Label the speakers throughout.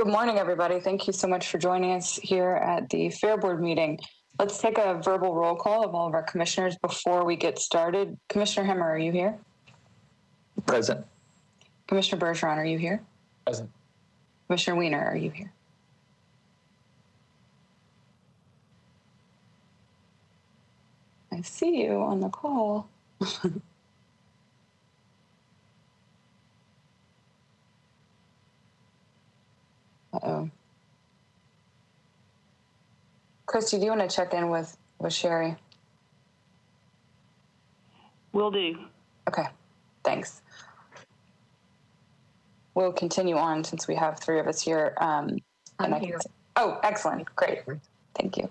Speaker 1: Good morning, everybody. Thank you so much for joining us here at the Fair Board meeting. Let's take a verbal roll call of all of our commissioners before we get started. Commissioner Hemmer, are you here?
Speaker 2: Present.
Speaker 1: Commissioner Bergeron, are you here?
Speaker 2: Present.
Speaker 1: Commissioner Weiner, are you here? I see you on the call. Uh-oh. Christy, do you want to check in with Sherry?
Speaker 3: Will do.
Speaker 1: Okay, thanks. We'll continue on since we have three of us here.
Speaker 4: I'm here.
Speaker 1: Oh, excellent. Great. Thank you.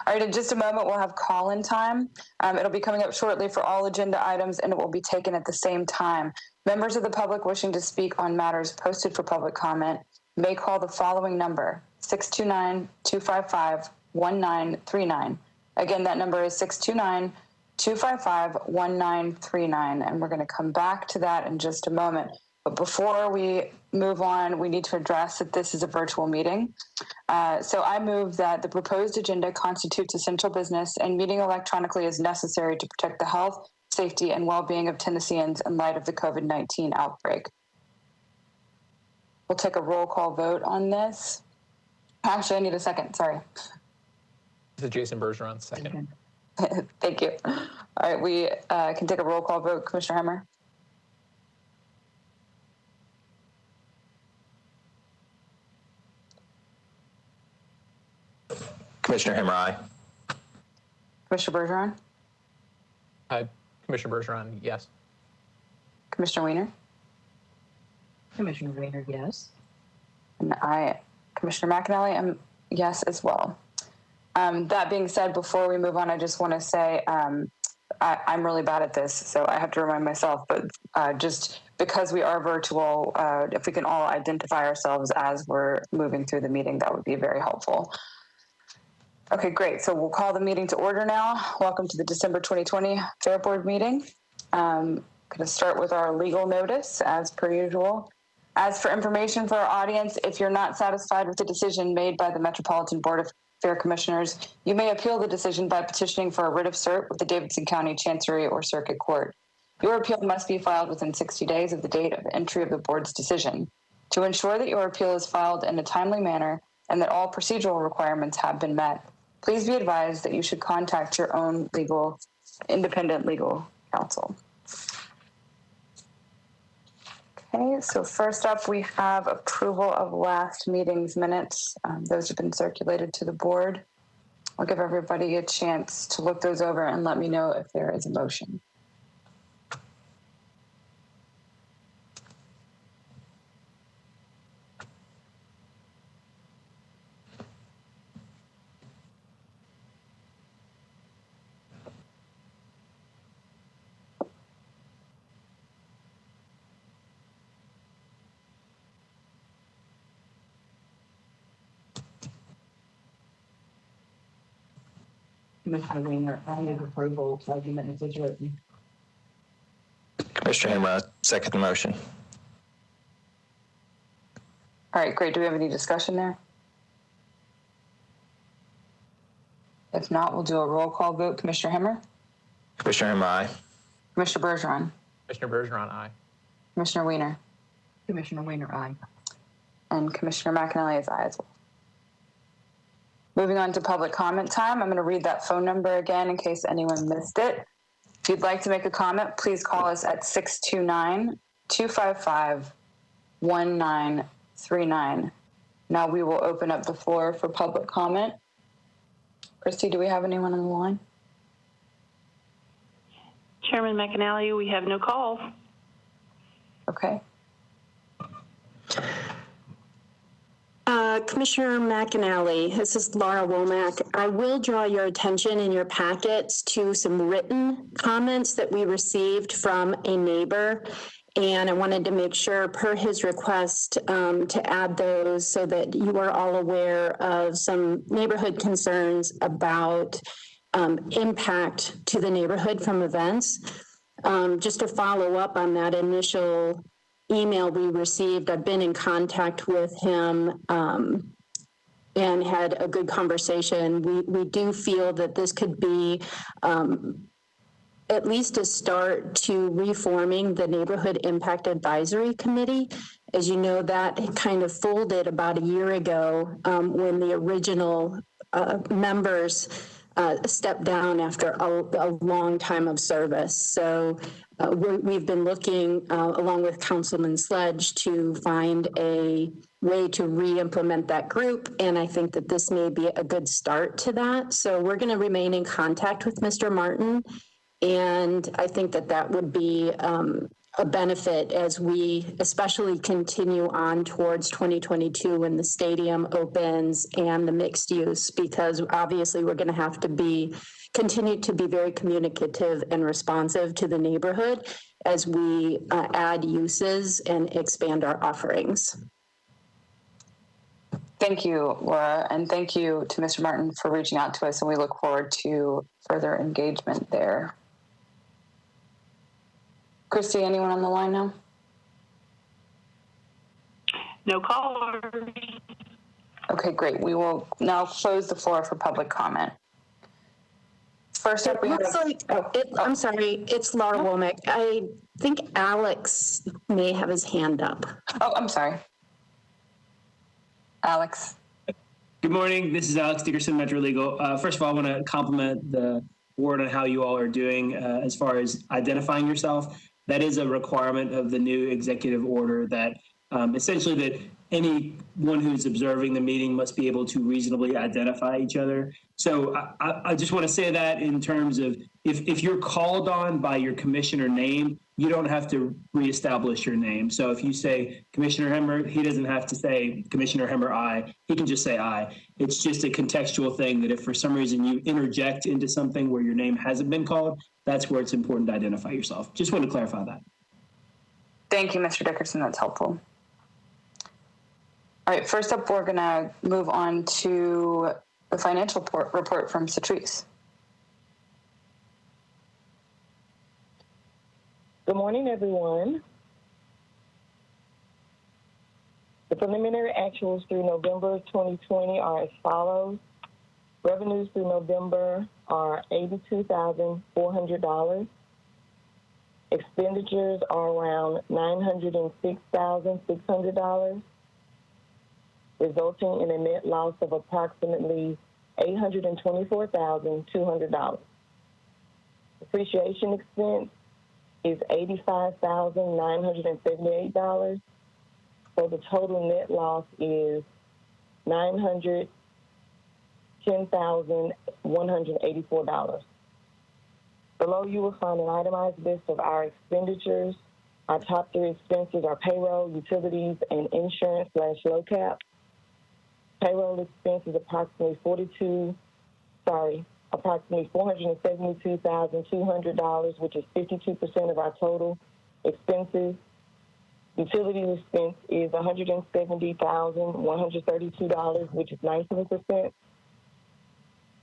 Speaker 1: All right, in just a moment, we'll have call-in time. It'll be coming up shortly for all agenda items, and it will be taken at the same time. Members of the public wishing to speak on matters posted for public comment may call the following number, 629-255-1939. Again, that number is 629-255-1939, and we're going to come back to that in just a moment. But before we move on, we need to address that this is a virtual meeting. So I move that the proposed agenda constitutes essential business and meeting electronically is necessary to protect the health, safety, and well-being of Tennesseans in light of the COVID-19 outbreak. We'll take a roll call vote on this. Actually, I need a second. Sorry.
Speaker 2: This is Jason Bergeron, second.
Speaker 1: Thank you. All right, we can take a roll call vote. Commissioner Hemmer?
Speaker 2: Commissioner Hemmer, aye.
Speaker 1: Commissioner Bergeron?
Speaker 2: Commissioner Bergeron, yes.
Speaker 1: Commissioner Weiner?
Speaker 4: Commissioner Weiner, yes.
Speaker 1: And I, Commissioner McAnally, am yes as well. That being said, before we move on, I just want to say I'm really bad at this, so I have to remind myself, but just because we are virtual, if we can all identify ourselves as we're moving through the meeting, that would be very helpful. Okay, great. So we'll call the meeting to order now. Welcome to the December 2020 Fair Board meeting. Going to start with our legal notice as per usual. As for information for our audience, if you're not satisfied with the decision made by the Metropolitan Board of Fair Commissioners, you may appeal the decision by petitioning for a writ of cert with the Davidson County Chancery or Circuit Court. Your appeal must be filed within 60 days of the date of entry of the board's decision. To ensure that your appeal is filed in a timely manner and that all procedural requirements have been met, please be advised that you should contact your own independent legal counsel. Okay, so first up, we have approval of last meeting's minutes. Those have been circulated to the board. I'll give everybody a chance to look those over and let me know if there is a motion.
Speaker 4: Commissioner Weiner, I move approval of the minutes as written.
Speaker 2: Commissioner Hemmer, second the motion.
Speaker 1: All right, great. Do we have any discussion there? If not, we'll do a roll call vote. Commissioner Hemmer?
Speaker 2: Commissioner Hemmer, aye.
Speaker 1: Commissioner Bergeron?
Speaker 2: Commissioner Bergeron, aye.
Speaker 1: Commissioner Weiner?
Speaker 4: Commissioner Weiner, aye.
Speaker 1: And Commissioner McAnally is aye as well. Moving on to public comment time. I'm going to read that phone number again in case anyone missed it. If you'd like to make a comment, please call us at 629-255-1939. Now we will open up the floor for public comment. Christy, do we have anyone on the line?
Speaker 3: Chairman McAnally, we have no calls.
Speaker 1: Okay.
Speaker 5: Commissioner McAnally, this is Laura Womack. I will draw your attention in your packets to some written comments that we received from a neighbor, and I wanted to make sure, per his request, to add those so that you are all aware of some neighborhood concerns about impact to the neighborhood from events. Just to follow up on that initial email we received. I've been in contact with him and had a good conversation. We do feel that this could be at least a start to reforming the Neighborhood Impact Advisory Committee. As you know, that kind of folded about a year ago when the original members stepped down after a long time of service. So we've been looking, along with Councilman Sledge, to find a way to re-implement that group. And I think that this may be a good start to that. So we're going to remain in contact with Mr. Martin. And I think that that would be a benefit as we especially continue on towards 2022 when the stadium opens and the mixed use, because obviously we're going to have to continue to be very communicative and responsive to the neighborhood as we add uses and expand our offerings.
Speaker 1: Thank you, Laura, and thank you to Mr. Martin for reaching out to us, and we look forward to further engagement there. Christy, anyone on the line now?
Speaker 3: No callers.
Speaker 1: Okay, great. We will now close the floor for public comment. First up, we have...
Speaker 5: I'm sorry, it's Laura Womack. I think Alex may have his hand up.
Speaker 1: Oh, I'm sorry. Alex.
Speaker 6: Good morning. This is Alex Dickerson, Metro Legal. First of all, I want to compliment the board on how you all are doing as far as identifying yourself. That is a requirement of the new executive order that essentially that anyone who's observing the meeting must be able to reasonably identify each other. So I just want to say that in terms of if you're called on by your commissioner name, you don't have to reestablish your name. So if you say Commissioner Hemmer, he doesn't have to say Commissioner Hemmer, I. He can just say I. It's just a contextual thing that if for some reason you interject into something where your name hasn't been called, that's where it's important to identify yourself. Just want to clarify that.
Speaker 1: Thank you, Mr. Dickerson. That's helpful. All right, first up, we're going to move on to the financial report from Cetrice.
Speaker 7: Good morning, everyone. The preliminary actuals through November 2020 are as follows. Revenues through November are $82,400. Expenditures are around $906,600, resulting in a net loss of approximately $824,200. Depreciation expense is $85,978. So the total net loss is $910,184. Below you will find an itemized list of our expenditures. Our top three expenses are payroll, utilities, and insurance/low cap. Payroll expense is approximately $472,200, which is 52% of our total expenses. Utility expense is $170,132, which is 19%.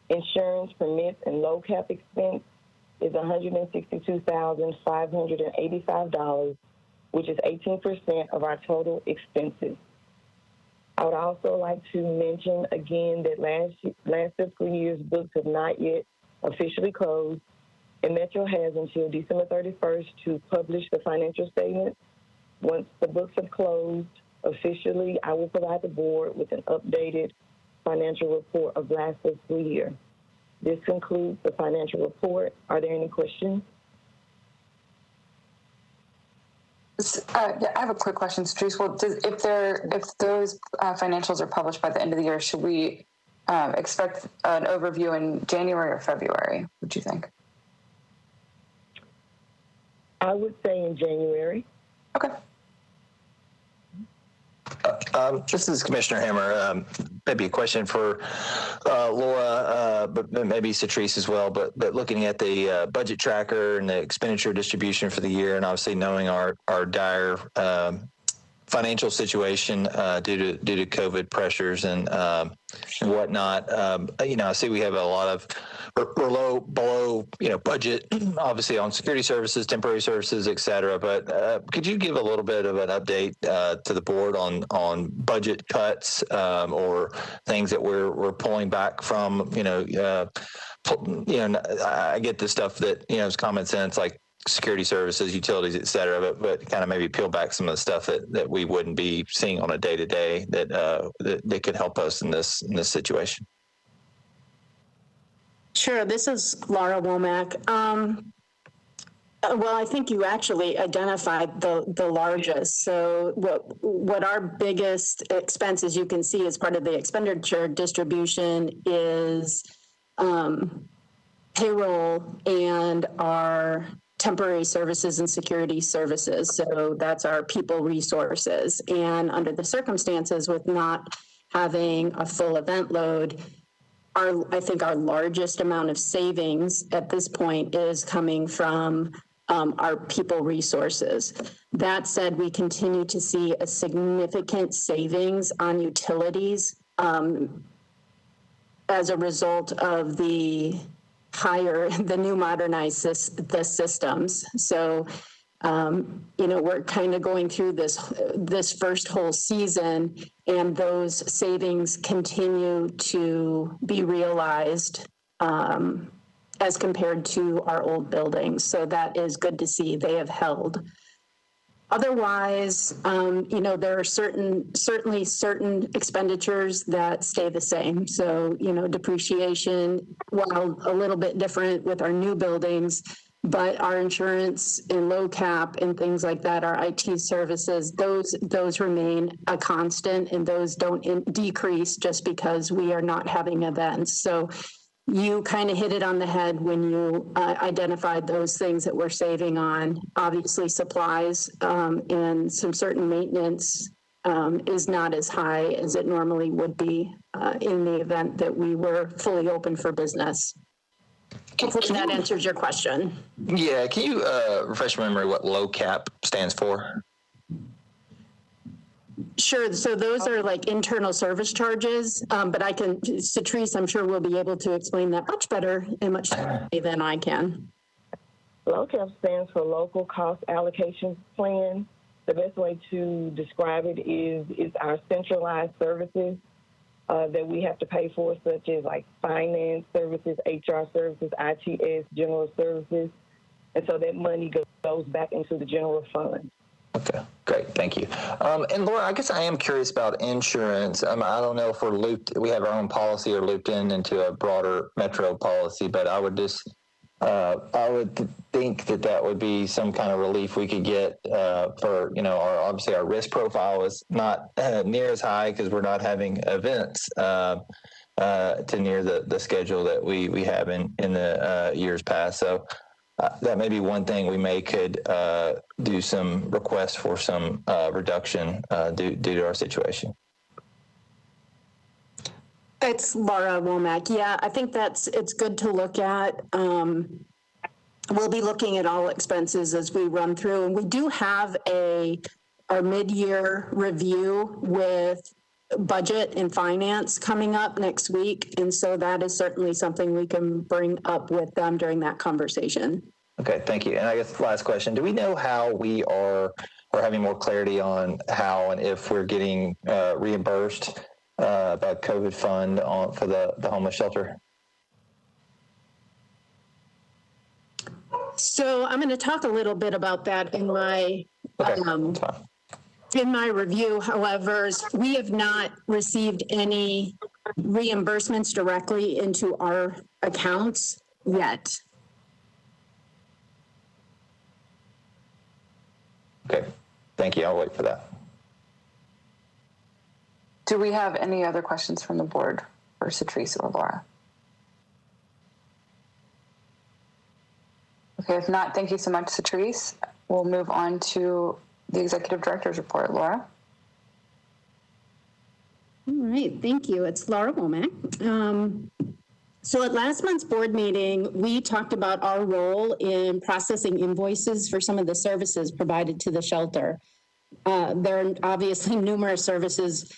Speaker 7: Insurance, permits, and low cap expense is $162,585, which is 18% of our total expenses. I would also like to mention again that last fiscal year's books have not yet officially closed, and Metro has until December 31st to publish the financial statements. Once the books have closed officially, I will provide the board with an updated financial report of last fiscal year. This concludes the financial report. Are there any questions?
Speaker 1: Yeah, I have a quick question, Cetrice. Well, if those financials are published by the end of the year, should we expect an overview in January or February? Would you think?
Speaker 7: I would say in January.
Speaker 1: Okay.
Speaker 2: This is Commissioner Hammer. Maybe a question for Laura, but maybe Cetrice as well. But looking at the budget tracker and the expenditure distribution for the year, and obviously knowing our dire financial situation due to COVID pressures and whatnot. I see we have a lot of we're below budget, obviously on security services, temporary services, et cetera. But could you give a little bit of an update to the board on budget cuts or things that we're pulling back from? I get the stuff that is common sense, like security services, utilities, et cetera, but kind of maybe peel back some of the stuff that we wouldn't be seeing on a day to day that could help us in this situation.
Speaker 5: Sure. This is Laura Womack. Well, I think you actually identified the largest. So what our biggest expense, as you can see, as part of the expenditure distribution is payroll and our temporary services and security services. So that's our people resources. And under the circumstances with not having a full event load, I think our largest amount of savings at this point is coming from our people resources. That said, we continue to see a significant savings on utilities as a result of the new modernized the systems. So, we're kind of going through this first whole season, and those savings continue to be realized as compared to our old buildings. So that is good to see. They have held. Otherwise, there are certainly certain expenditures that stay the same. So, depreciation, while a little bit different with our new buildings, but our insurance and low cap and things like that, our IT services, those remain a constant, and those don't decrease just because we are not having events. So you kind of hit it on the head when you identified those things that we're saving on. Obviously, supplies and some certain maintenance is not as high as it normally would be in the event that we were fully open for business. Hopefully that answers your question.
Speaker 2: Yeah, can you refresh my memory what low cap stands for?
Speaker 5: Sure. So those are like internal service charges, but Cetrice, I'm sure will be able to explain that much better and much better than I can.
Speaker 7: LOCAP stands for Local Cost Allocation Plan. The best way to describe it is our centralized services that we have to pay for, such as like finance services, HR services, ITS, general services. And so that money goes back into the general fund.
Speaker 2: Okay, great. Thank you. And Laura, I guess I am curious about insurance. I don't know if we have our own policy or looped into a broader metro policy, but I would I would think that would be some kind of relief we could get for, obviously our risk profile is not near as high because we're not having events to near the schedule that we have in the years past. So that may be one thing we could do some requests for some reduction due to our situation.
Speaker 5: It's Laura Womack. Yeah, I think it's good to look at. We'll be looking at all expenses as we run through, and we do have our mid-year review with budget and finance coming up next week, and so that is certainly something we can bring up with them during that conversation. Okay, thank you. And I guess the last question: do we know how we are having more clarity on how and if we're getting reimbursed by COVID fund for the homeless shelter? So I'm going to talk a little bit about that in my review. However, we have not received any reimbursements directly into our accounts yet. Okay, thank you. I'll wait for that.
Speaker 1: Do we have any other questions from the board for Cetrice or Laura? Okay, if not, thank you so much, Cetrice. We'll move on to the Executive Director's report. Laura?
Speaker 5: All right, thank you. It's Laura Womack. So at last month's board meeting, we talked about our role in processing invoices for some of the services provided to the shelter. There are obviously numerous services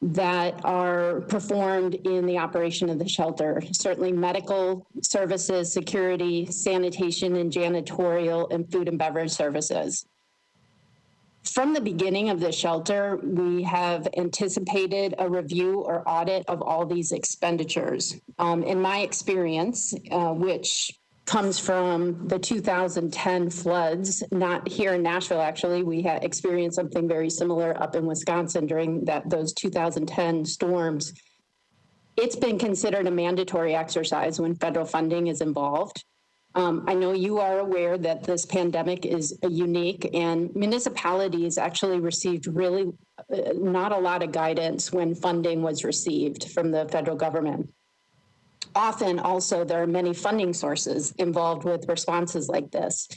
Speaker 5: that are performed in the operation of the shelter. Certainly medical services, security, sanitation and janitorial, and food and beverage services. From the beginning of the shelter, we have anticipated a review or audit of all these expenditures. In my experience, which comes from the 2010 floods, not here in Nashville, actually. We had experienced something very similar up in Wisconsin during those 2010 storms. It's been considered a mandatory exercise when federal funding is involved. I know you are aware that this pandemic is unique, and municipalities actually received really not a lot of guidance when funding was received from the federal government. Often also there are many funding sources involved with responses like this,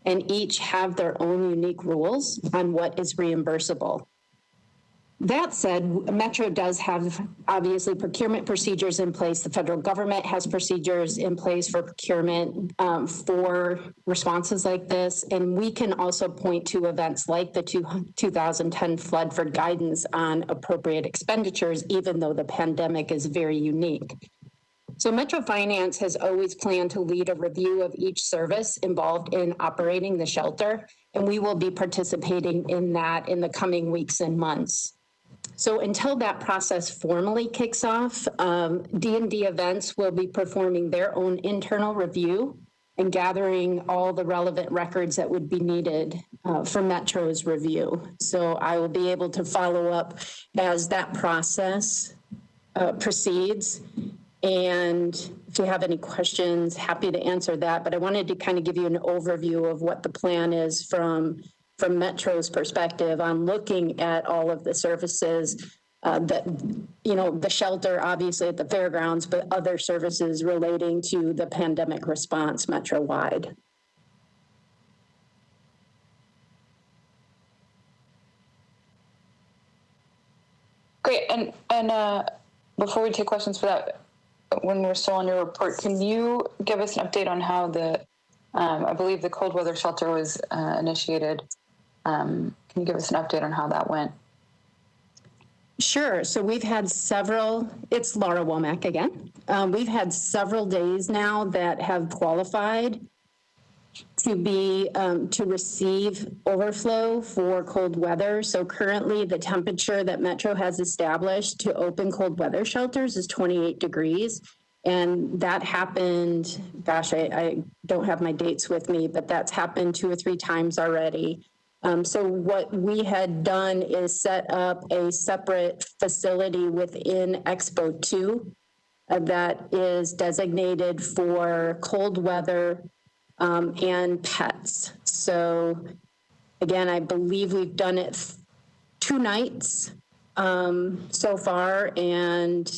Speaker 5: and each have their own unique rules on what is reimbursable. That said, Metro does have obviously procurement procedures in place. The federal government has procedures in place for procurement for responses like this. And we can also point to events like the 2010 flood for guidance on appropriate expenditures, even though the pandemic is very unique. So Metro Finance has always planned to lead a review of each service involved in operating the shelter, and we will be participating in that in the coming weeks and months. So until that process formally kicks off, D&D Events will be performing their own internal review and gathering all the relevant records that would be needed for Metro's review. So I will be able to follow up as that process proceeds. And if you have any questions, happy to answer that. But I wanted to kind of give you an overview of what the plan is from Metro's perspective on looking at all of the services that, you know, the shelter, obviously at the fairgrounds, but other services relating to the pandemic response Metro-wide.
Speaker 1: Great. And before we take questions for that, when we're still on your report, can you give us an update on how the, I believe the cold weather shelter was initiated. Can you give us an update on how that went?
Speaker 5: Sure. So we've had several, it's Laura Womack again. We've had several days now that have qualified to be, to receive overflow for cold weather. So currently the temperature that Metro has established to open cold weather shelters is 28 degrees. And that happened, gosh, I don't have my dates with me, but that's happened 2 or 3 times already. So what we had done is set up a separate facility within Expo 2 that is designated for cold weather and pets. So again, I believe we've done it 2 nights so far, and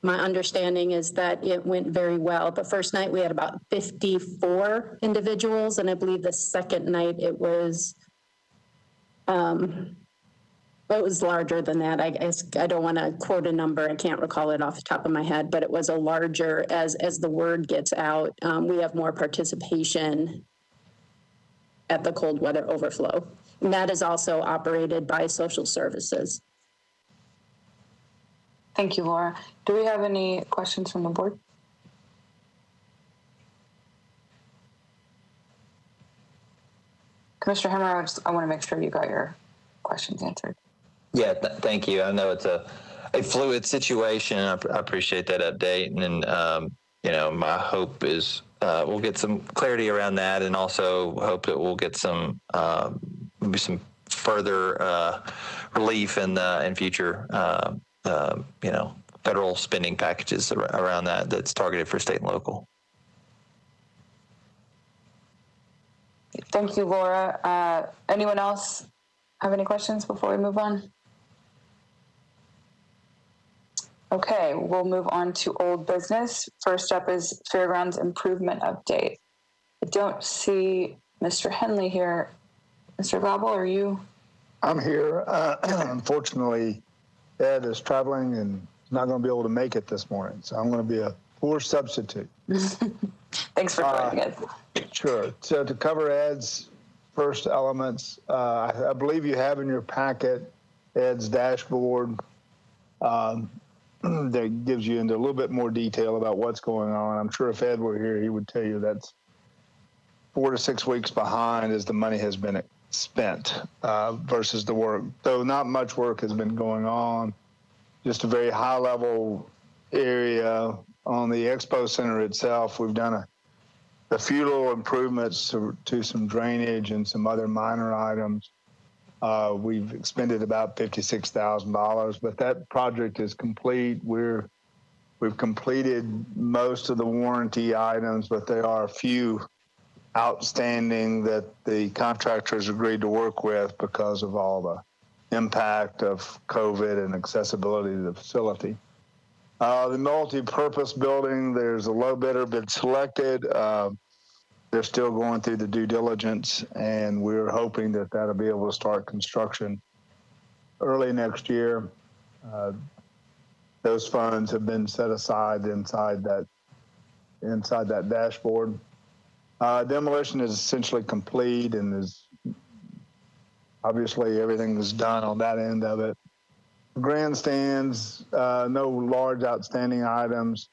Speaker 5: my understanding is that it went very well. The first night we had about 54 individuals, and I believe the second night it was larger than that. I don't want to quote a number. I can't recall it off the top of my head, but it was a larger, as the word gets out, we have more participation at the cold weather overflow. And that is also operated by social services.
Speaker 1: Thank you, Laura. Do we have any questions from the board? Commissioner Hammer, I want to make sure you got your questions answered.
Speaker 2: Yeah, thank you. I know it's a fluid situation. I appreciate that update. And, you know, my hope is we'll get some clarity around that, and also hope that we'll get some maybe some further relief in future, you know, federal spending packages around that's targeted for state and local.
Speaker 1: Thank you, Laura. Anyone else have any questions before we move on? Okay, we'll move on to old business. First up is Fairgrounds Improvement Update. I don't see Mr. Henley here. Mr. Glaubel, are you?
Speaker 8: I'm here. Unfortunately, Ed is traveling and not going to be able to make it this morning, so I'm going to be a poor substitute.
Speaker 1: Thanks for joining us.
Speaker 8: Sure. So to cover Ed's first elements. I believe you have in your packet Ed's dashboard that gives you into a little bit more detail about what's going on. I'm sure if Ed were here, he would tell you that's 4 to 6 weeks behind as the money has been spent versus the work. Though not much work has been going on, just a very high level area on the expo center itself. We've done a few little improvements to some drainage and some other minor items. We've expended about $56,000, but that project is complete. We've completed most of the warranty items, but there are a few outstanding that the contractors agreed to work with because of all the impact of COVID and accessibility to the facility. The multi-purpose building, there's a low bidder been selected. They're still going through the due diligence, and we're hoping that that'll be able to start construction early next year. Those funds have been set aside inside that dashboard. Demolition is essentially complete, and is obviously everything is done on that end of it. Grandstands, no large outstanding items.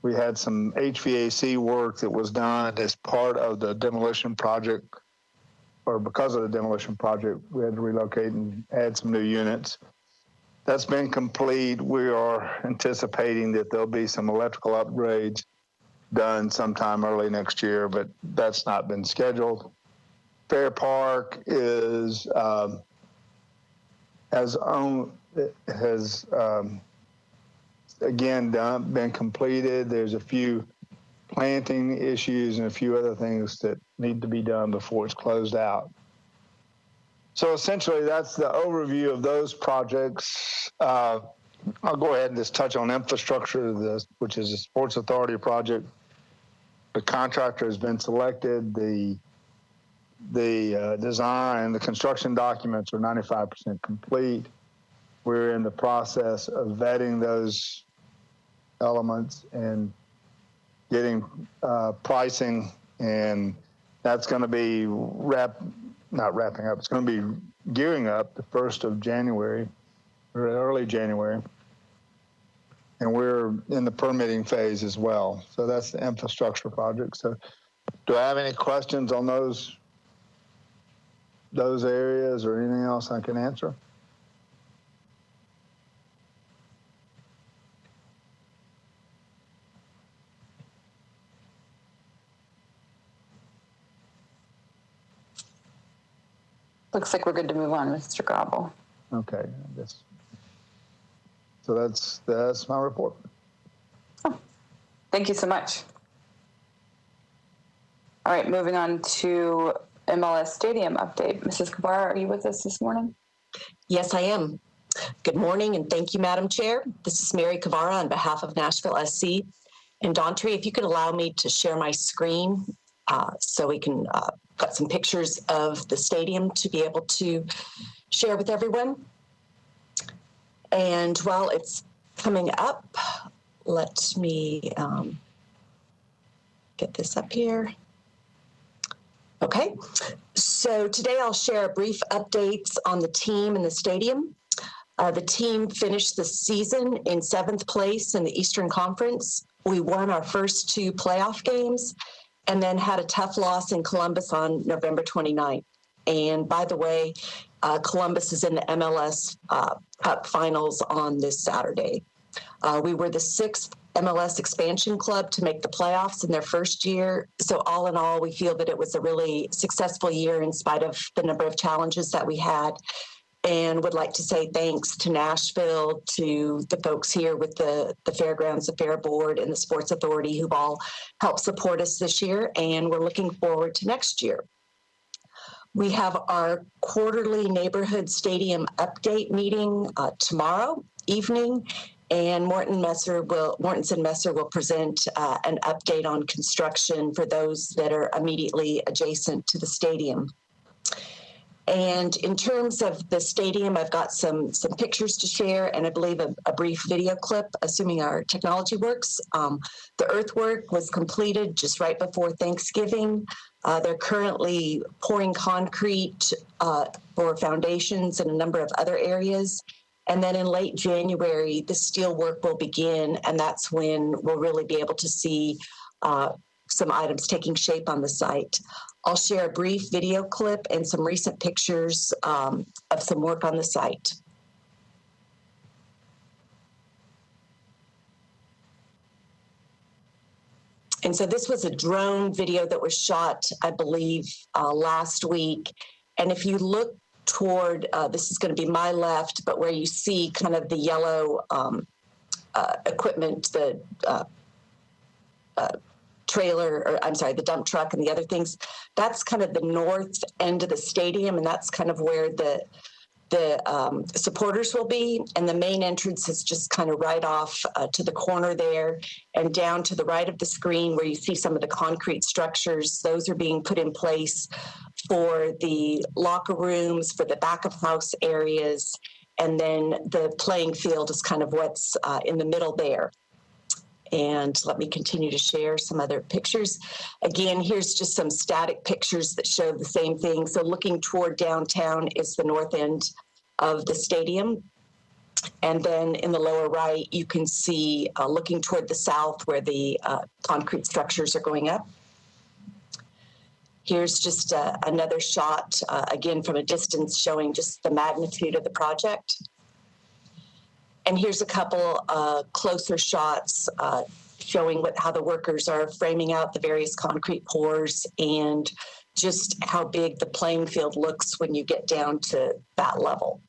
Speaker 8: We had some HVAC work that was done as part of the demolition project, or because of the demolition project, we had to relocate and add some new units. That's been complete. We are anticipating that there'll be some electrical upgrades done sometime early next year, but that's not been scheduled. Fair Park has again been completed. There's a few planting issues and a few other things that need to be done before it's closed out. So essentially, that's the overview of those projects. I'll go ahead and just touch on infrastructure, which is a Sports Authority project. The contractor has been selected. The design, the construction documents are 95% complete. We're in the process of vetting those elements and getting pricing, and that's going to be not wrapping up. It's going to be gearing up the 1st of January, or early January, and we're in the permitting phase as well. So that's the infrastructure project. So, do I have any questions on those areas, or anything else I can answer?
Speaker 1: Looks like we're good to move on, Mr. Grobel.
Speaker 8: Okay, I guess. So that's my report.
Speaker 1: Oh, thank you so much. All right, moving on to MLS Stadium update. Mrs. Kabar, are you with us this morning?
Speaker 9: Yes, I am. Good morning, and thank you, Madam Chair. This is Mary Kavara on behalf of Nashville SC. And Dawntree, if you could allow me to share my screen so we can got some pictures of the stadium to be able to share with everyone. And while it's coming up, let me get this up here. Okay, so today I'll share brief updates on the team and the stadium. The team finished the season in 7th place in the Eastern Conference. We won our first 2 playoff games and then had a tough loss in Columbus on November 29th. And by the way, Columbus is in the MLS Cup Finals on this Saturday. We were the 6th MLS expansion club to make the playoffs in their first year. So all in all, we feel that it was a really successful year in spite of the number of challenges that we had. And would like to say thanks to Nashville, to the folks here with the Fairgrounds, the Fair Board, and the Sports Authority who've all helped support us this year. And we're looking forward to next year. We have our quarterly neighborhood stadium update meeting tomorrow evening, and Mortensen Messer will present an update on construction for those that are immediately adjacent to the stadium. And in terms of the stadium, I've got some pictures to share, and I believe a brief video clip, assuming our technology works. The earthwork was completed just right before Thanksgiving. They're currently pouring concrete for foundations and a number of other areas. And then in late January, the steel work will begin, and that's when we'll really be able to see some items taking shape on the site. I'll share a brief video clip and some recent pictures of some work on the site. And so this was a drone video that was shot, I believe, last week. And if you look toward, this is going to be my left, but where you see kind of the yellow equipment, the trailer, or I'm sorry, the dump truck and the other things, that's kind of the north end of the stadium, and that's kind of where the supporters will be. And the main entrance is just kind of right off to the corner there, and down to the right of the screen where you see some of the concrete structures. Those are being put in place for the locker rooms, for the back of house areas, and then the playing field is kind of what's in the middle there. And let me continue to share some other pictures. Again, here's just some static pictures that show the same thing. So looking toward downtown is the north end of the stadium. And then in the lower right, you can see looking toward the south where the concrete structures are going up. Here's just another shot, again, from a distance showing just the magnitude of the project. And here's a couple closer shots showing how the workers are framing out the various concrete pours and just how big the playing field looks when you get down to that level.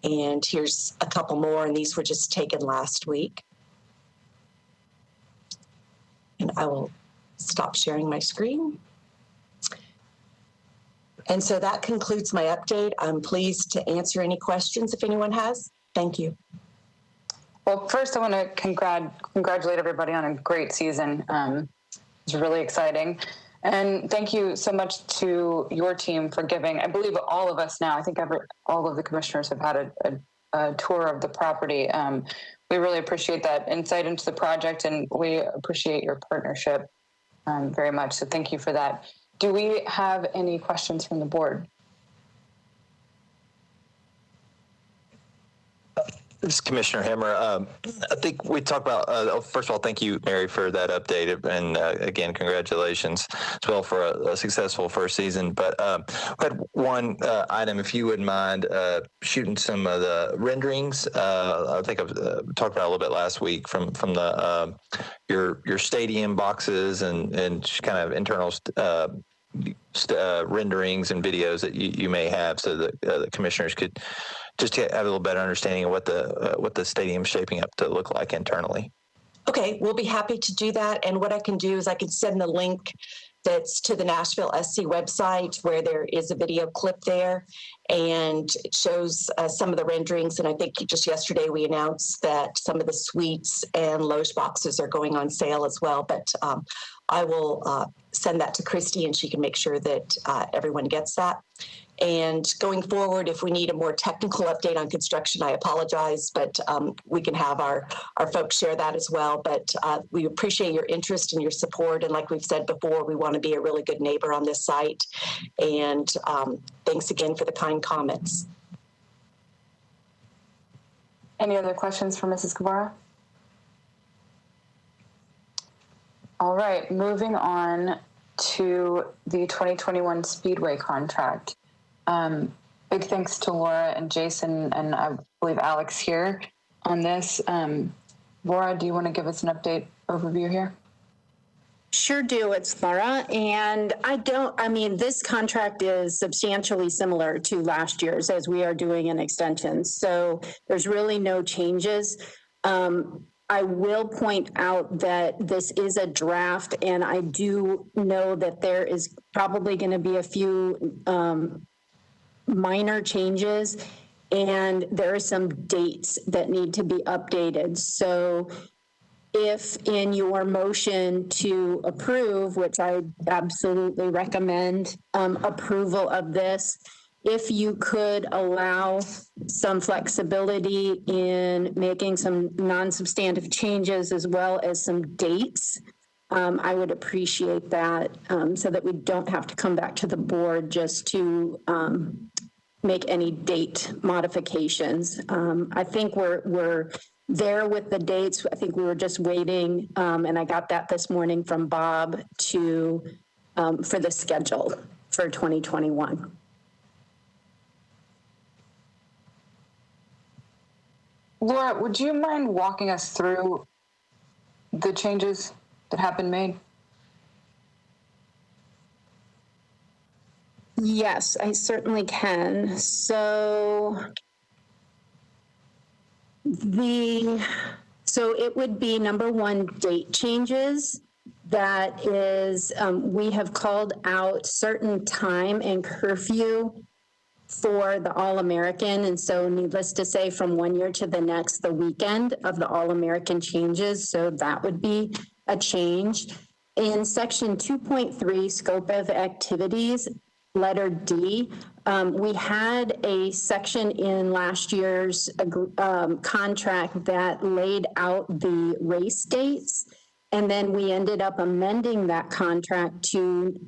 Speaker 9: And here's a couple more, and these were just taken last week. And I will stop sharing my screen. And so that concludes my update. I'm pleased to answer any questions if anyone has. Thank you.
Speaker 1: Well, first I want to congratulate everybody on a great season. It's really exciting. And thank you so much to your team for giving, I believe all of us now, I think all of the commissioners have had a tour of the property. We really appreciate that insight into the project, and we appreciate your partnership very much. So thank you for that. Do we have any questions from the board?
Speaker 2: This is Commissioner Hammer. I think we talked about, first of all, thank you, Mary, for that update. And again, congratulations as well for a successful first season. But we had one item, if you wouldn't mind shooting some of the renderings. I think I've talked about a little bit last week from the your stadium boxes and just kind of internal renderings and videos that you may have, so that the commissioners could just have a little better understanding of what the stadium's shaping up to look like internally.
Speaker 9: Okay, we'll be happy to do that. And what I can do is I can send the link that's to the Nashville SC website, where there is a video clip there, and it shows some of the renderings. And I think just yesterday we announced that some of the suites and loge boxes are going on sale as well. But I will send that to Christy, and she can make sure that everyone gets that. And going forward, if we need a more technical update on construction, I apologize, but we can have our folks share that as well. But we appreciate your interest and your support. And like we've said before, we want to be a really good neighbor on this site. And thanks again for the kind comments.
Speaker 1: Any other questions for Mrs. Guevara? All right, moving on to the 2021 Speedway contract. Big thanks to Laura and Jason, and I believe Alex here on this. Laura, do you want to give us an update overview here?
Speaker 5: Sure do. It's Laura. And this contract is substantially similar to last year's, as we are doing an extension. So there's really no changes. I will point out that this is a draft, and I do know that there is probably going to be a few minor changes, and there are some dates that need to be updated. So if in your motion to approve, which I absolutely recommend approval of this, if you could allow some flexibility in making some non-substantive changes as well as some dates, I would appreciate that, so that we don't have to come back to the board just to make any date modifications. I think we're there with the dates. I think we were just waiting, and I got that this morning from Bob to for the schedule for 2021.
Speaker 1: Laura, would you mind walking us through the changes that have been made?
Speaker 5: Yes, I certainly can. So it would be number one, date changes. That is, we have called out certain time and curfew for the All-American. And so needless to say, from one year to the next, the weekend of the All-American changes. So that would be a change. In section 2.3, scope of activities, letter D, we had a section in last year's contract that laid out the race dates. And then we ended up amending that contract to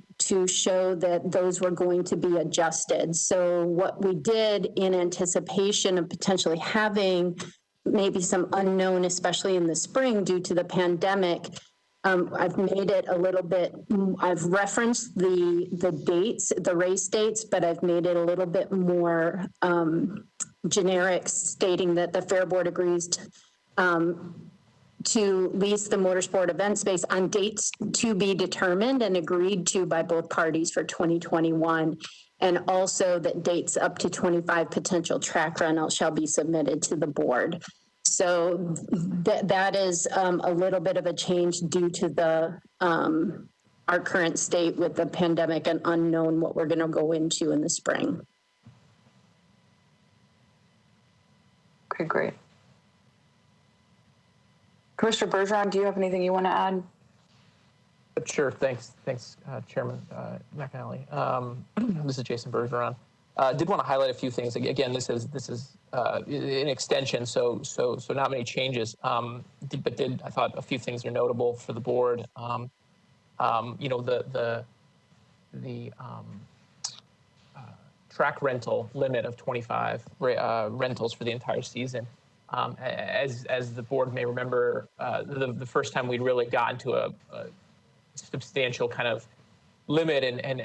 Speaker 5: show that those were going to be adjusted. So what we did in anticipation of potentially having maybe some unknown, especially in the spring due to the pandemic, I've made it a little bit, I've referenced the dates, the race dates, but I've made it a little bit more generic, stating that the Fair Board agrees to lease the motorsport event space on dates to be determined and agreed to by both parties for 2021. And also that dates up to 25 potential track rentals shall be submitted to the board. So that is a little bit of a change due to the our current state with the pandemic and unknown what we're going to go into in the spring.
Speaker 1: Okay, great. Commissioner Bergeron, do you have anything you want to add?
Speaker 10: Sure. Thanks, Chairman McAnally. This is Jason Bergeron. Did want to highlight a few things. Again, this is an extension, so not many changes. But I thought a few things are notable for the board. The track rental limit of 25 rentals for the entire season. As the board may remember, the first time we'd really gotten to a substantial kind of limit and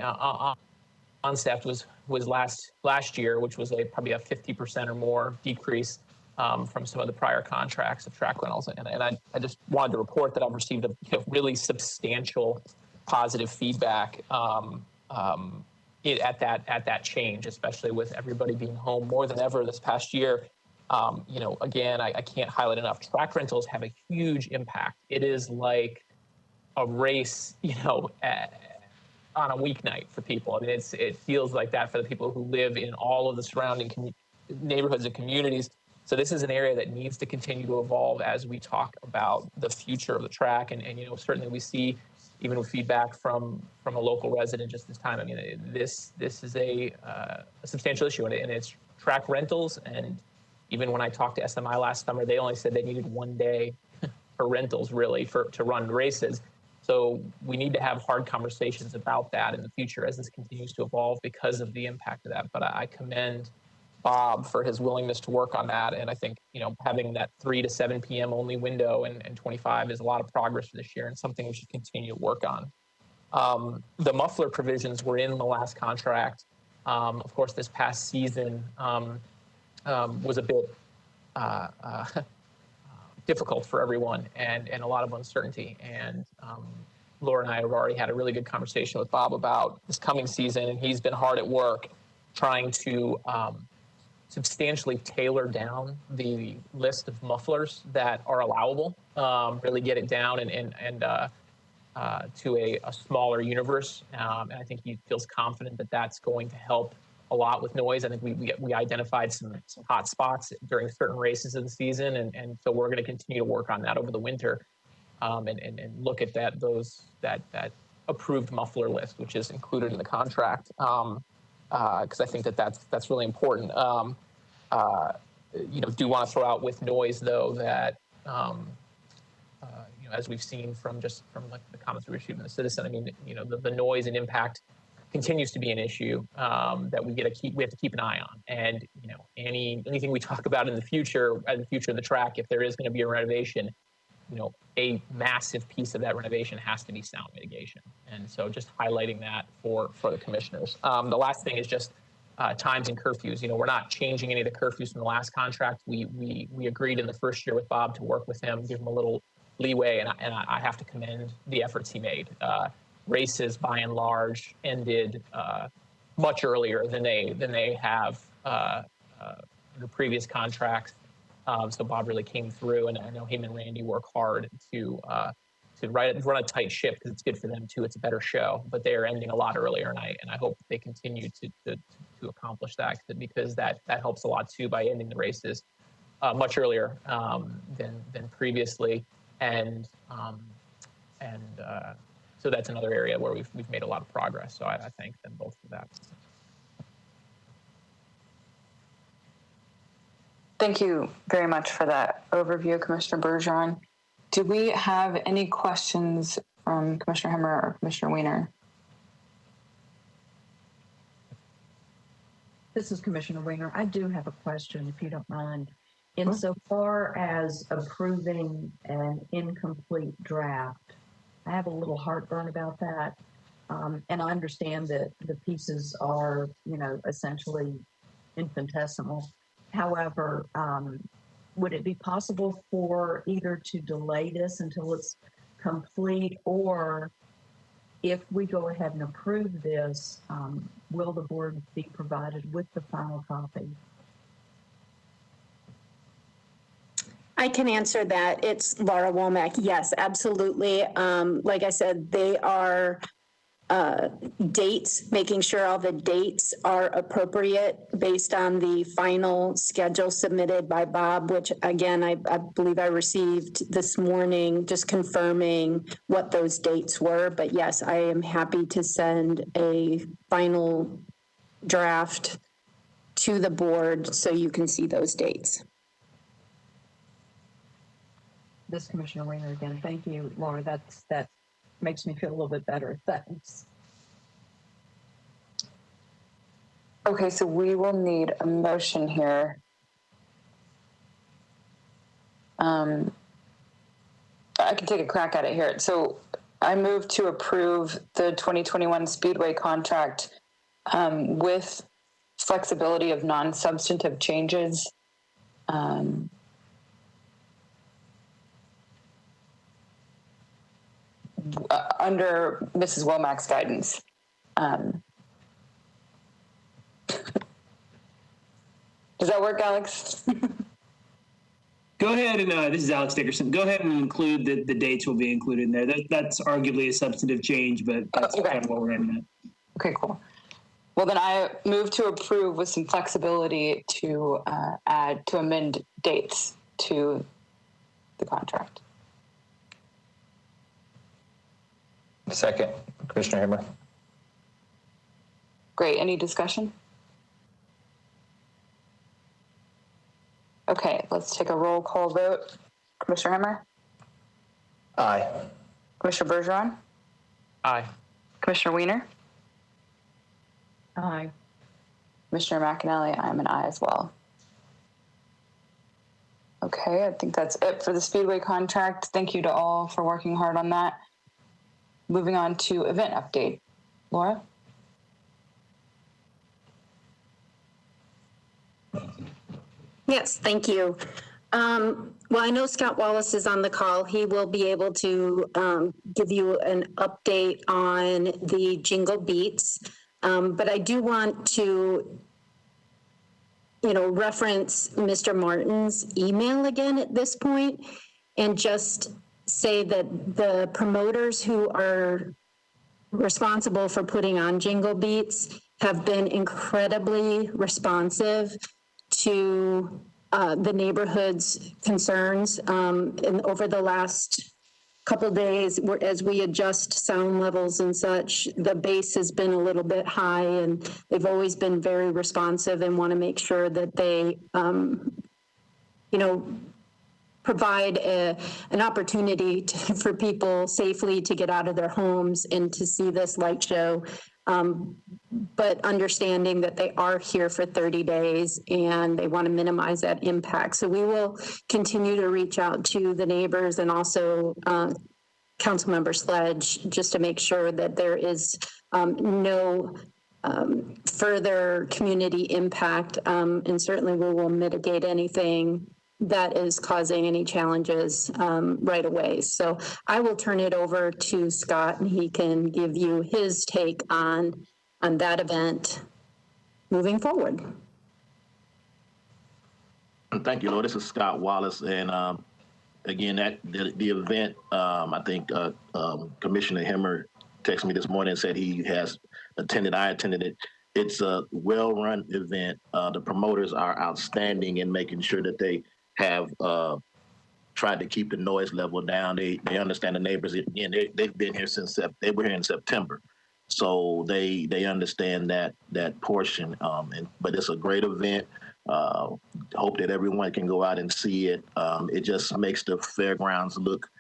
Speaker 10: concept was last year, which was probably a 50% or more decrease from some of the prior contracts of track rentals. And I just wanted to report that I've received a really substantial positive feedback at that change, especially with everybody being home more than ever this past year. Again, I can't highlight enough. Track rentals have a huge impact. It is like a race, on a weeknight for people. I mean, it feels like that for the people who live in all of the surrounding neighborhoods and communities. So this is an area that needs to continue to evolve as we talk about the future of the track. And certainly we see, even with feedback from a local resident just this time, I mean, this is a substantial issue, and it's track rentals. And even when I talked to SMI last summer, they only said they needed 1 day for rentals, really, to run races. So we need to have hard conversations about that in the future as this continues to evolve because of the impact of that. But I commend Bob for his willingness to work on that. And I think, having that 3 to 7 p.m. only window and 25 is a lot of progress for this year and something we should continue to work on. The muffler provisions were in the last contract. Of course, this past season was a bit difficult for everyone and a lot of uncertainty. And Laura and I have already had a really good conversation with Bob about this coming season, and he's been hard at work trying to substantially tailor down the list of mufflers that are allowable, really get it down and to a smaller universe. And I think he feels confident that that's going to help a lot with noise. I think we identified some hot spots during certain races of the season, and so we're going to continue to work on that over the winter, and look at that approved muffler list, which is included in the contract, because I think that's really important. Do want to throw out with noise though that as we've seen from like the comments we received from the citizen, I mean, the noise and impact continues to be an issue that we have to keep an eye on. And anything we talk about in the future of the track, if there is going to be a renovation, a massive piece of that renovation has to be sound mitigation. And so just highlighting that for the commissioners. The last thing is just times and curfews. We're not changing any of the curfews from the last contract. We agreed in the first year with Bob to work with him, give him a little leeway, and I have to commend the efforts he made. Races, by and large, ended much earlier than they have the previous contracts. So Bob really came through, and I know him and Randy work hard to run a tight ship because it's good for them too. It's a better show, but they are ending a lot earlier, and I hope they continue to accomplish that because that helps a lot too by ending the races much earlier than previously, and so that's another area where we've made a lot of progress. So I thank them both for that.
Speaker 1: Thank you very much for that overview, Commissioner Bergeron. Do we have any questions from Commissioner Hemmer or Commissioner Weiner?
Speaker 4: This is Commissioner Weiner. I do have a question, if you don't mind. Insofar as approving an incomplete draft, I have a little heartburn about that. And I understand that the pieces are, essentially infinitesimal. However, would it be possible for either to delay this until it's complete, or if we go ahead and approve this, will the board be provided with the final copy?
Speaker 5: I can answer that. It's Laura Womack. Yes, absolutely. Like I said, they are dates, making sure all the dates are appropriate based on the final schedule submitted by Bob, which again, I believe I received this morning, just confirming what those dates were. But yes, I am happy to send a final draft to the board so you can see those dates.
Speaker 4: This Commissioner Weiner again. Thank you, Laura. That makes me feel a little bit better. Thanks.
Speaker 1: Okay, so we will need a motion here. I can take a crack at it here. So I move to approve the 2021 Speedway contract with flexibility of non-substantive changes. Under Mrs. Womack's guidance. Does that work, Alex?
Speaker 6: Go ahead and, this is Alex Dickerson. Go ahead and include the dates will be included in there. That's arguably a substantive change, but that's kind of what we're aiming at.
Speaker 1: Okay, cool. Well, then I move to approve with some flexibility to amend dates to the contract.
Speaker 2: Second, Commissioner Hemmer.
Speaker 1: Great. Any discussion? Okay, let's take a roll call vote. Commissioner Hemmer?
Speaker 2: Aye.
Speaker 1: Commissioner Bergeron?
Speaker 10: Aye.
Speaker 1: Commissioner Weiner?
Speaker 4: Aye.
Speaker 1: Commissioner McAnally, I'm an aye as well. Okay, I think that's it for the Speedway contract. Thank you to all for working hard on that. Moving on to event update. Laura?
Speaker 5: Yes, thank you. Well, I know Scott Wallace is on the call. He will be able to give you an update on the Jingle Beats. But I do want to, reference Mr. Martin's email again at this point and just say that the promoters who are responsible for putting on Jingle Beats have been incredibly responsive to the neighborhood's concerns. And over the last couple of days, as we adjust sound levels and such, the bass has been a little bit high, and they've always been very responsive and want to make sure that they, provide an opportunity for people safely to get out of their homes and to see this light show. But understanding that they are here for 30 days and they want to minimize that impact. So we will continue to reach out to the neighbors and also Councilmember Sledge, just to make sure that there is no further community impact. And certainly we will mitigate anything that is causing any challenges right away. So I will turn it over to Scott and he can give you his take on that event moving forward.
Speaker 11: Thank you, Lord. This is Scott Wallace. And again, the event, I think Commissioner Hemmer texted me this morning and said he has attended. I attended it. It's a well-run event. The promoters are outstanding in making sure that they have tried to keep the noise level down. They understand the neighbors. Again, they've been here since they were here in September, so they understand that portion. But it's a great event. Hope that everyone can go out and see it. It just makes the fairgrounds look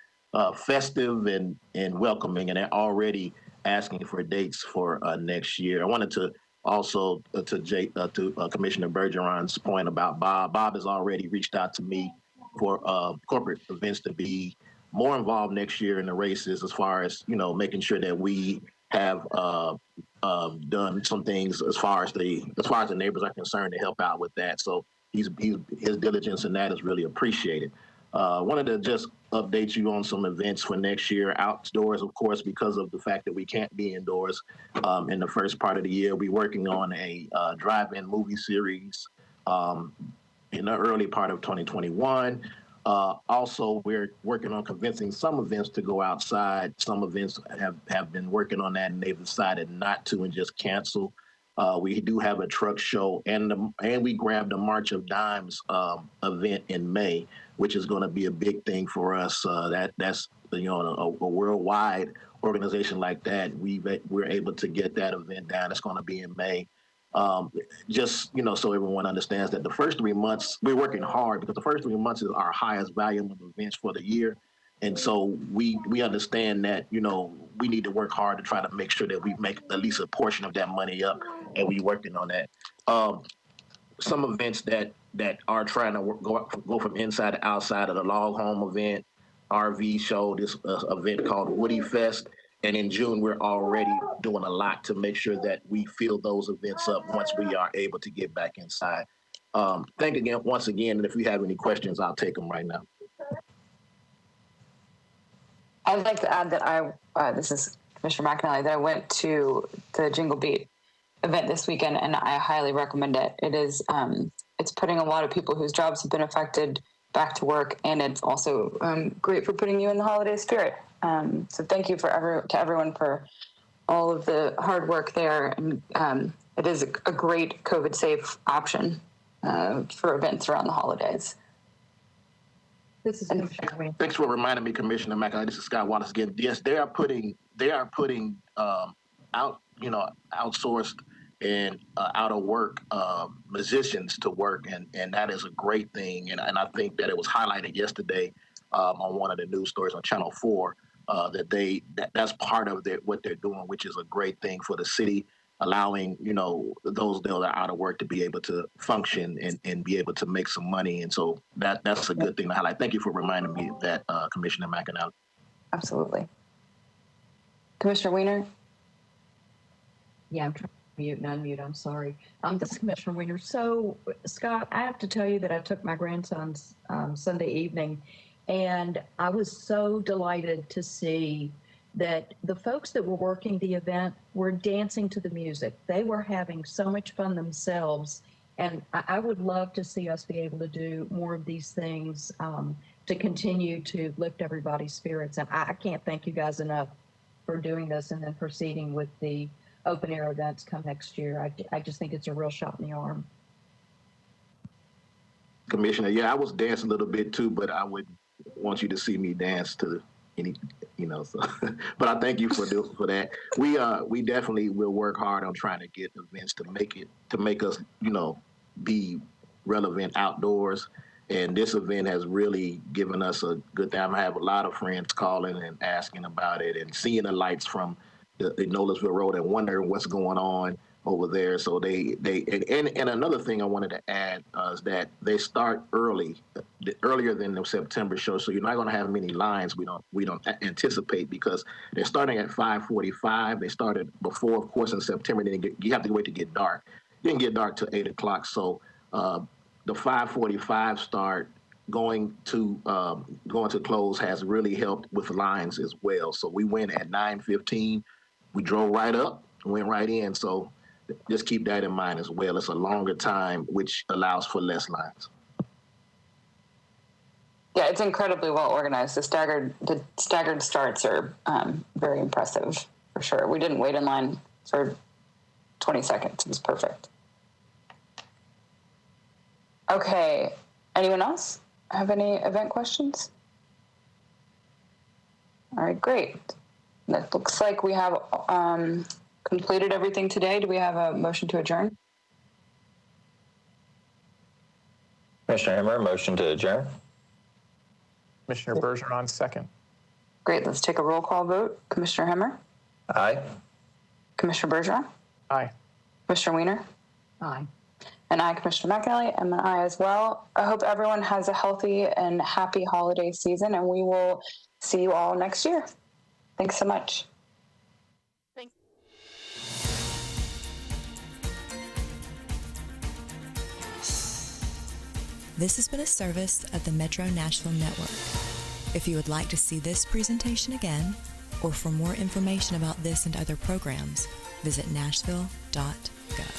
Speaker 11: festive and welcoming, and they're already asking for dates for next year. I wanted to also to Commissioner Bergeron's point about Bob. Bob has already reached out to me for corporate events to be more involved next year in the races, as far as making sure that we have done some things as far as the neighbors are concerned to help out with that. So his diligence in that is really appreciated. Wanted to just update you on some events for next year. Outdoors, of course, because of the fact that we can't be indoors in the first part of the year. We're working on a drive-in movie series in the early part of 2021. Also, we're working on convincing some events to go outside. Some events have been working on that, and they've decided not to and just cancel. We do have a truck show, and we grabbed a March of Dimes event in May, which is going to be a big thing for us. That's a worldwide organization like that. We're able to get that event down. It's going to be in May. Just so everyone understands that the first 3 months we're working hard, because the first 3 months is our highest volume of events for the year. And so we understand that, we need to work hard to try to make sure that we make at least a portion of that money up, and we're working on that. Some events that are trying to go from inside to outside of the log home event, RV show, this event called Woody Fest. And in June, we're already doing a lot to make sure that we fill those events up once we are able to get back inside. Thank you once again, and if you have any questions, I'll take them right now.
Speaker 1: I'd like to add that this is Commissioner McAnally, that I went to the Jingle Beat event this weekend, and I highly recommend it. It is, it's putting a lot of people whose jobs have been affected back to work, and it's also great for putting you in the holiday spirit. So thank you to everyone for all of the hard work there. And it is a great COVID-safe option for events around the holidays.
Speaker 4: This is Commissioner Wayne.
Speaker 11: Thanks for reminding me, Commissioner McAnally. This is Scott Wallace again. Yes, they are putting outsourced and out of work musicians to work, and that is a great thing. And I think that it was highlighted yesterday on one of the news stories on Channel 4 that's part of what they're doing, which is a great thing for the city, allowing those that are out of work to be able to function and be able to make some money. And so that's a good thing to highlight. Thank you for reminding me of that, Commissioner McAnally.
Speaker 1: Absolutely. Commissioner Weiner?
Speaker 4: Yeah, I'm trying to mute and unmute. I'm sorry. This is Commissioner Weiner. So, Scott, I have to tell you that I took my grandson's Sunday evening, and I was so delighted to see that the folks that were working the event were dancing to the music. They were having so much fun themselves. And I would love to see us be able to do more of these things to continue to lift everybody's spirits. And I can't thank you guys enough for doing this and then proceeding with the open air events come next year. I just think it's a real shot in the arm.
Speaker 11: Commissioner, yeah, I was dancing a little bit too, but I would want you to see me dance to any, so. But I thank you for that. We definitely will work hard on trying to get events to make us, be relevant outdoors. And this event has really given us a good time. I have a lot of friends calling and asking about it and seeing the lights from the Nolensville Road and wondering what's going on over there. So and another thing I wanted to add is that they start earlier than the September show. So you're not going to have many lines. We don't anticipate, because they're starting at 5:45. They started before, of course, in September. Then you have to wait to get dark. It didn't get dark till 8 o'clock. So the 5:45 start going to close has really helped with lines as well. So we went at 9:15. We drove right up, went right in. So just keep that in mind as well. It's a longer time, which allows for less lines.
Speaker 1: Yeah, it's incredibly well organized. The staggered starts are very impressive, for sure. We didn't wait in line for 20 seconds. It was perfect. Okay, anyone else have any event questions? All right, great. That looks like we have completed everything today. Do we have a motion to adjourn?
Speaker 2: Commissioner Hemmer, motion to adjourn.
Speaker 10: Commissioner Bergeron, second.
Speaker 1: Great, let's take a roll call vote. Commissioner Hemmer?
Speaker 2: Aye.
Speaker 1: Commissioner Bergeron?
Speaker 10: Aye.
Speaker 1: Commissioner Weiner?
Speaker 4: Aye.
Speaker 1: And I, Commissioner McAnally, am an aye as well. I hope everyone has a healthy and happy holiday season, and we will see you all next year. Thanks so much.
Speaker 5: Thanks.
Speaker 12: This has been a service of the Metro Nashville Network. If you would like to see this presentation again, or for more information about this and other programs, visit nashville.gov.